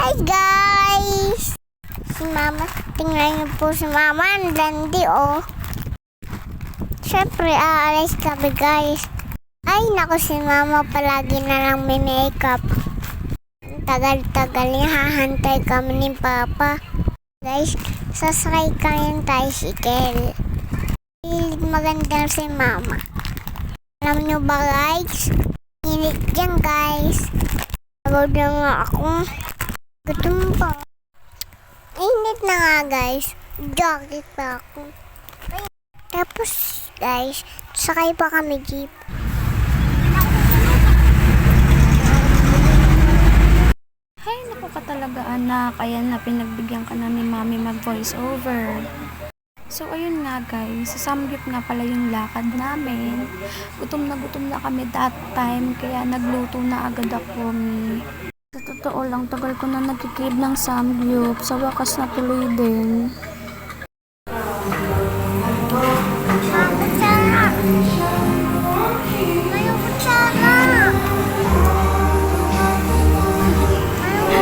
Hi guys! Si Mama, tingnan niyo po si Mama, ang landi oh. Siyempre, aalis kami guys. Ay naku, si Mama palagi na lang may makeup. Tagal-tagal niya, hahantay kami ni Papa. Guys, sasakay kami ng tricycle. Maganda si Mama. Alam niyo ba guys? Init dyan guys. Pagod na nga ako. Gutom pa. Init na nga guys. Jacket pa ako. Tapos guys, sakay pa kami jeep. Ay, naku ka talaga anak. Ayan na, pinagbigyan ka na ni Mami mag voice over. So, ayun nga guys, sa Samgyup nga pala yung lakad namin. Gutom na kami that time, kaya nagluto na agad ako. Sa totoo lang, tagal ko na nagkikrib ng Samgyup. Sa wakas na tuloy din.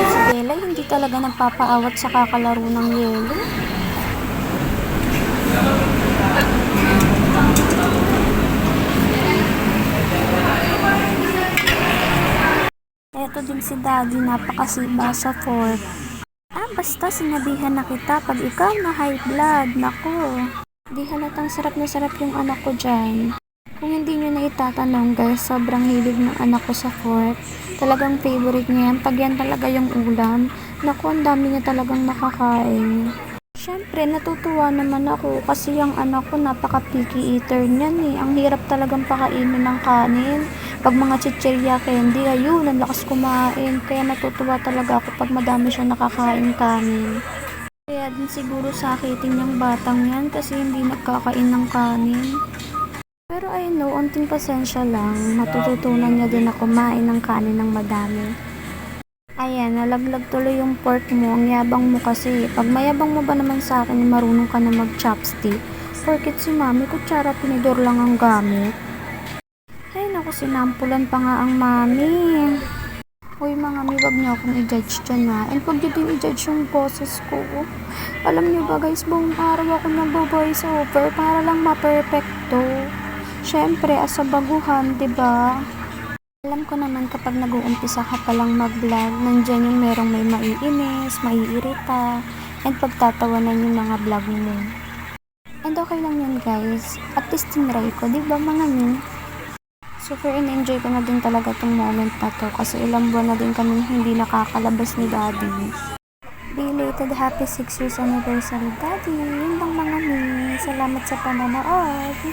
Si Bella hindi talaga nagpapaawat sa kakalaro ng yelo. Eto din si Daddy, napakasiba sa fork. Basta sinabihan na kita pag ikaw na high blood, nako. Di halatang sarap na sarap yung anak ko dyan. Kung hindi nyo na itatanong guys, sobrang hilig ng anak ko sa fork. Talagang favorite niya yan. Pag yan talaga yung ulam, nako, ang dami niya talagang nakakain. Siyempre, natutuwa naman ako kasi yung anak ko napaka-picky eater niyan eh. Ang hirap talagang pakainin ng kanin. Pag mga chichirya candy, ayun, ang lakas kumain. Kaya natutuwa talaga ako pag madami siya nakakain kanin. Kaya din siguro sakitin yung batang yan kasi hindi nagkakain ng kanin. Pero I know, unting pasensya lang. Matututunan niya din na kumain ng kanin ng madami. Ayan, nalaglag tuloy yung pork mo. Ang yabang mo kasi. Pag mayabang mo ba naman sa akin, marunong ka na mag-chopstick. Porket si Mami, kutsara tinidor lang ang gamit. Ay naku, sinampulan pa nga ang Mami. Uy mga mi, wag niyo akong i-judge dyan ha. And pag dito i-judge yung boses ko. Alam niyo ba guys, buong araw ako nag-voice over para lang ma-perfecto. Siyempre, as a baguhan, diba? Alam ko naman kapag nag-uumpisa ka palang mag-vlog, nandyan yung merong may maiinis, maiirita, and pagtatawanan yung mga vlog mo. And okay lang yun guys, at least tinry ko, diba mga min? Super in-enjoy ko na din talaga tong moment na to kasi ilang buwan na din kami hindi nakakalabas ni Daddy. Belated happy 6 years anniversary Daddy, yun lang mga min. Salamat sa panonood.